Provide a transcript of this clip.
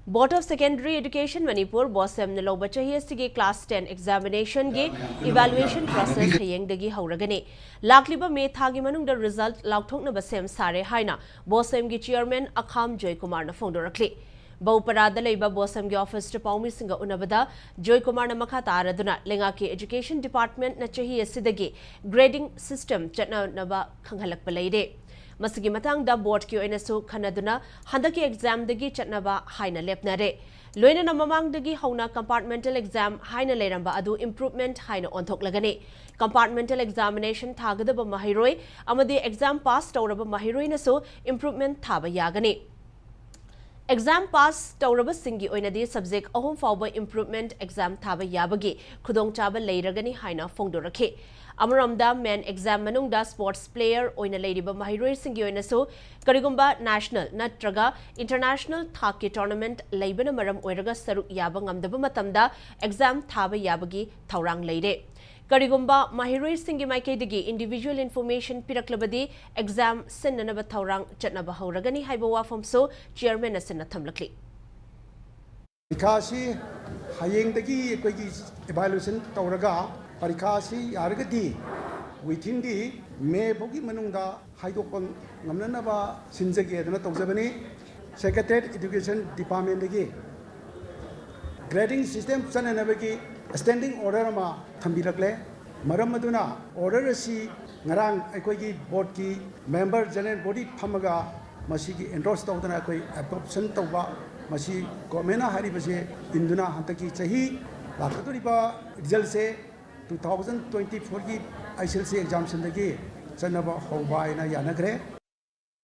Board of Secondary Education Manipur BOSEM na loba chahi asigi class 10 examination ge evaluation process hayeng dagi hauragani lakliba me thagi manung da result lauthokna ba sem sare haina BOSEM gi chairman Akham Joy Kumar na phondorakli Bauparada leiba BOSEM gi office to paumi singa unabada Joy Kumar na makha taraduna lenga ki education department na chahi asidagi grading system chatna naba khanghalak palaide Masigi matang da board ki oinasu khanaduna handaki exam dagi chatnaba haina lepnare loina na mamang dagi hauna compartmental exam haina leramba adu improvement haina onthok lagani compartmental examination thagadaba mahiroi amadi exam pass tawraba mahiroi nasu improvement thaba yagani Exam pass tawraba singi oinadi subject ahum fawba improvement exam thaba yabagi khudong chaba leiragani haina phongdorakhi Amaramda men exam manungda sports player oina leiriba mahiroi singi oinasu karigumba national natraga international thaki tournament leibana maram oiraga saruk yaba ngamdaba matamda exam thaba yabagi thaurang leire Karigumba mahiroi singi maikaidagi individual information piraklabadi exam sinnanaba thaurang chatnaba hauragani haiba wafamso chairman asina thamlakli Parikasi hayengdagi koigi evaluation tawraga parikasi yaragadi within the May bogi manungda haidokon ngamnanaba sinjage adana tawjabani Secretariat Education Department dagi grading system sananabagi standing order ma thambirakle maram aduna order asi ngarang aikoigi board ki member general body phamaga masigi endorse tawdana koi adoption tawba masi government haribase induna hantaki chahi lakaduriba result se 2024 की ICLC exam sindagi chanaba hoba ina yanagre